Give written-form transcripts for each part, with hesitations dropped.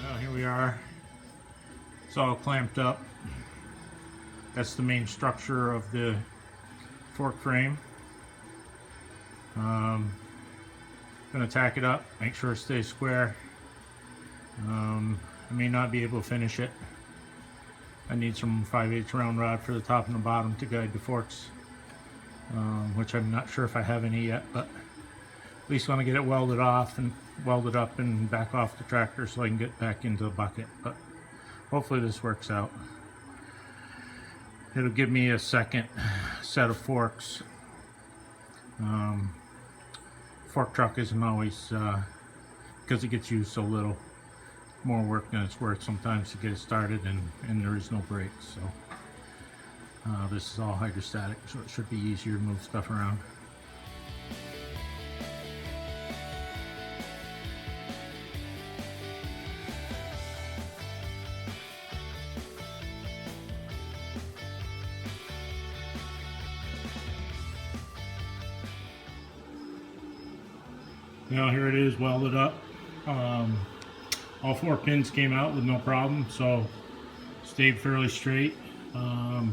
Well, here we are. It's all clamped up. That's the main structure of the fork frame. Gonna tack it up, make sure it stays square. I may not be able to finish it. I need some 5/8 round rod for the top and the bottom to guide the forks, which I'm not sure if I have any yet, but at least want to get it welded off and welded up and back off the tractor so I can get back into the bucket. But hopefully this works out. It'll give me a second set of forks. Fork truck isn't always, because it gets used so little, more work than it's worth sometimes to get it started, and there is no brakes. So this is all hydrostatic, so it should be easier to move stuff around. Now here it is welded up. All 4 pins came out with no problem, so stayed fairly straight. I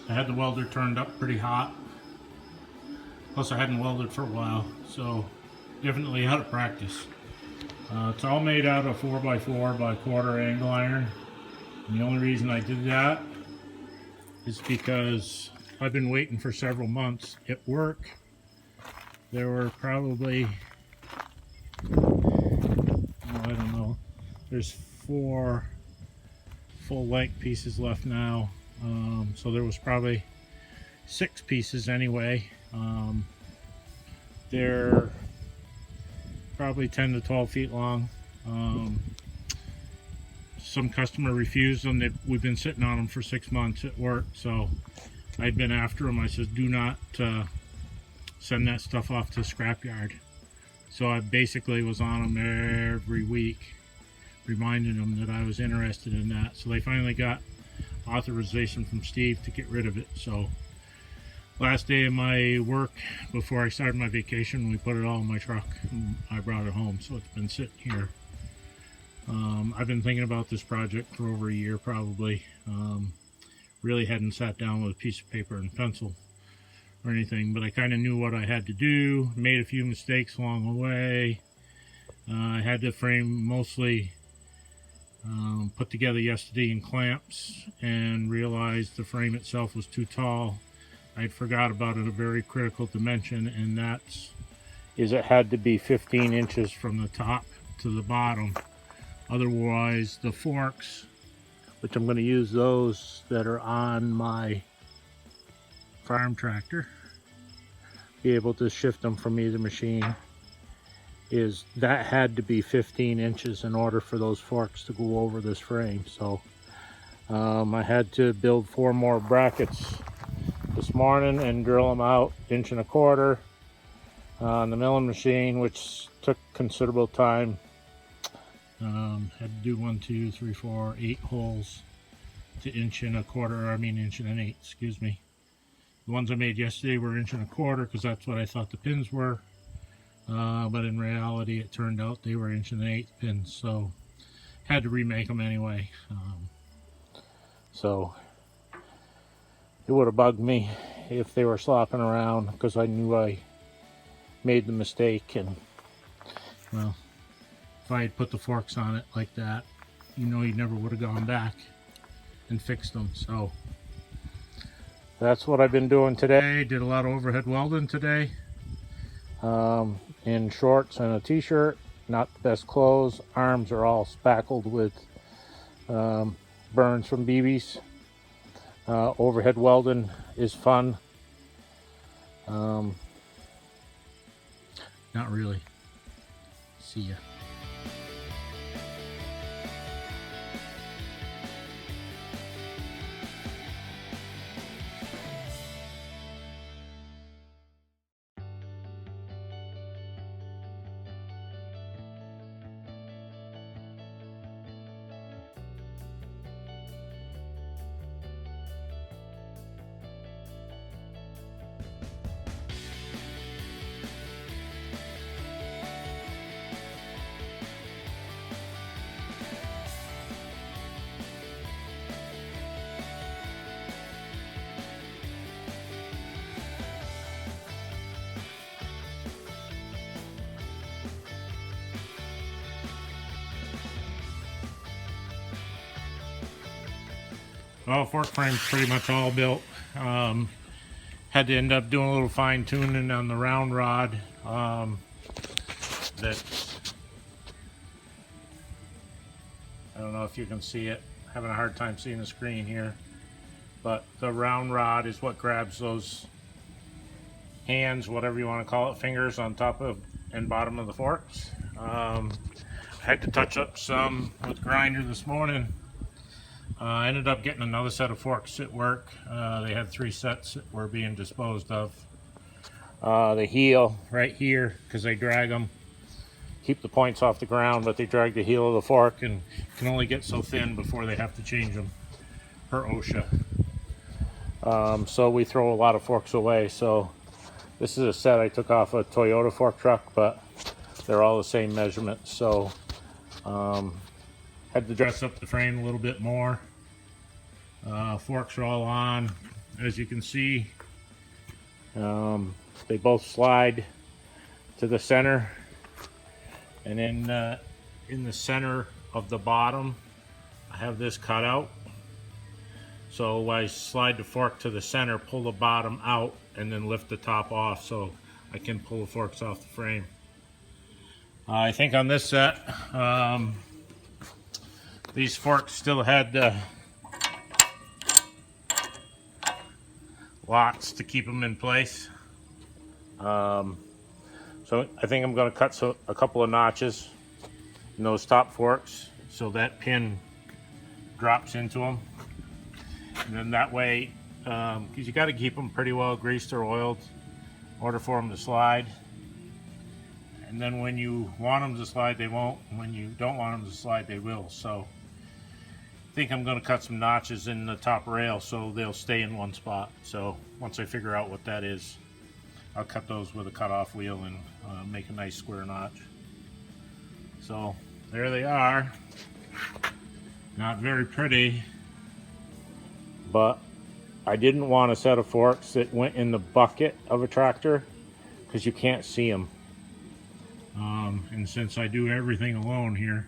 had the welder turned up pretty hot. Plus I hadn't welded for a while, so definitely out of practice. It's all made out of 4x4 by quarter angle iron. And the only reason I did that is because I've been waiting for several months at work. There were probably, I don't know, there's 4 full length pieces left now. So there was probably 6 pieces anyway. They're probably 10 to 12 feet long. Some customer refused them. We've been sitting on them for 6 months at work, so I'd been after them. I said, do not send that stuff off to the scrapyard. So I basically was on them every week, reminding them that I was interested in that. So they finally got authorization from Steve to get rid of it. So last day of my work before I started my vacation, we put it all in my truck and I brought it home. So it's been sitting here. I've been thinking about this project for over a year probably. Really hadn't sat down with a piece of paper and pencil or anything, but I kind of knew what I had to do. Made a few mistakes along the way. I had the frame mostly put together yesterday in clamps and realized the frame itself was too tall. I'd forgot about it, a very critical dimension, and that's it had to be 15 inches from the top to the bottom. Otherwise the forks, which I'm going to use those that are on my farm tractor, be able to shift them from either machine, that had to be 15 inches in order for those forks to go over this frame. So I had to build 4 more brackets this morning and drill them out 1.25 inches on the milling machine, which took considerable time. Had to do 1, 2, 3, 4, 8 holes to 1.25 inches, 1.125 inches, excuse me. The ones I made yesterday were 1.25 inches because that's what I thought the pins were. But in reality, it turned out they were 1 1/8 inch pins, so had to remake them anyway. So it would have bugged me if they were slopping around, because I knew I made the mistake. And well, if I had put the forks on it like that, you never would have gone back and fixed them. So that's what I've been doing today. Did a lot of overhead welding today. In shorts and a t-shirt, not the best clothes. Arms are all spackled with burns from BBs. Overhead welding is fun. Not really. See ya. Well, fork frame's pretty much all built. Had to end up doing a little fine tuning on the round rod. That I don't know if you can see it. Having a hard time seeing the screen here. But the round rod is what grabs those hands, whatever you want to call it, fingers on top of and bottom of the forks. I had to touch up some with grinder this morning. I ended up getting another set of forks at work. They had 3 sets that were being disposed of. The heel right here, because they drag them, keep the points off the ground, but they drag the heel of the fork and can only get so thin before they have to change them per OSHA. So we throw a lot of forks away. So this is a set I took off a Toyota fork truck, but they're all the same measurement. So had to dress up the frame a little bit more. Forks are all on, as you can see. They both slide to the center, and then in the center of the bottom I have this cut out. So I slide the fork to the center, pull the bottom out, and then lift the top off so I can pull the forks off the frame. I think on this set, these forks still had locks to keep them in place. So I think I'm going to cut a couple of notches in those top forks so that pin drops into them. And then that way, because you got to keep them pretty well greased or oiled in order for them to slide. And then when you want them to slide, they won't. When you don't want them to slide, they will. So I think I'm going to cut some notches in the top rail so they'll stay in one spot. So once I figure out what that is, I'll cut those with a cut-off wheel and make a nice square notch. So there they are. Not very pretty, but I didn't want a set of forks that went in the bucket of a tractor because you can't see them. And since I do everything alone here,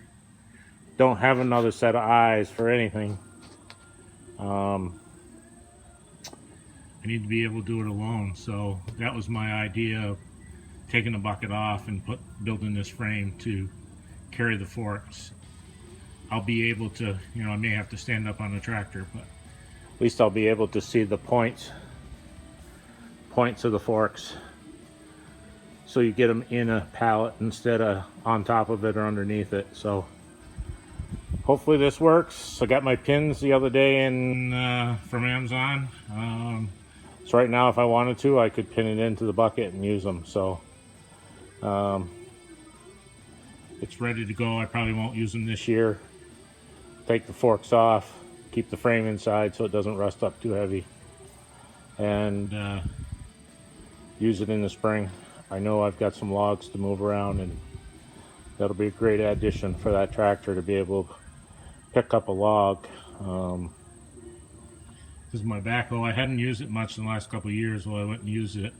don't have another set of eyes for anything. I need to be able to do it alone. So that was my idea of taking the bucket off and building this frame to carry the forks. I'll be able to, I may have to stand up on the tractor, but at least I'll be able to see the points of the forks. So you get them in a pallet instead of on top of it or underneath it. So hopefully this works. I got my pins the other day from Amazon. So right now, if I wanted to, I could pin it into the bucket and use them. So it's ready to go. I probably won't use them this year. Take the forks off, keep the frame inside so it doesn't rust up too heavy, and use it in the spring. I know I've got some logs to move around, and that'll be a great addition for that tractor to be able to pick up a log. This is my backhoe. I hadn't used it much in the last couple of years. Well, I went and used it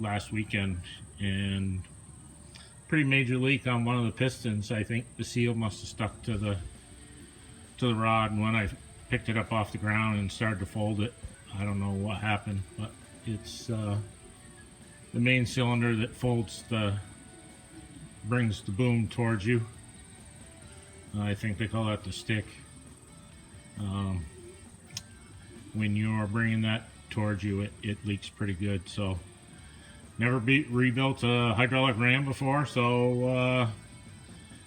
last weekend, and pretty major leak on one of the pistons. I think the seal must have stuck to the rod, and when I picked it up off the ground and started to fold it, I don't know what happened, but it's the main cylinder that brings the boom towards you. I think they call that the stick. When you're bringing that towards you, it leaks pretty good. So never rebuilt a hydraulic ram before, so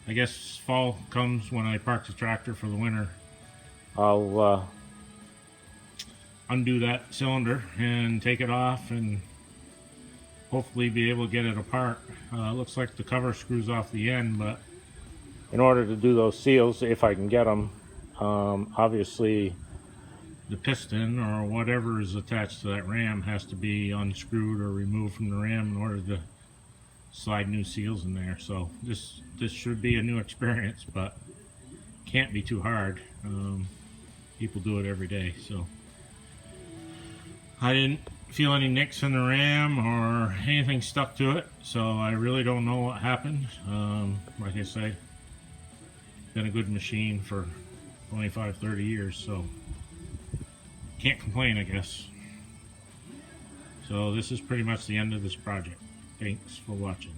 I guess fall comes when I park the tractor for the winter. I'll undo that cylinder and take it off and hopefully be able to get it apart. Looks like the cover screws off the end, but in order to do those seals, if I can get them, obviously the piston or whatever is attached to that ram has to be unscrewed or removed from the ram in order to slide new seals in there. So this should be a new experience, but can't be too hard. People do it every day. So I didn't feel any nicks in the ram or anything stuck to it, so I really don't know what happened. Like I say, been a good machine for 25, 30 years, so can't complain, I guess. So this is pretty much the end of this project. Thanks for watching.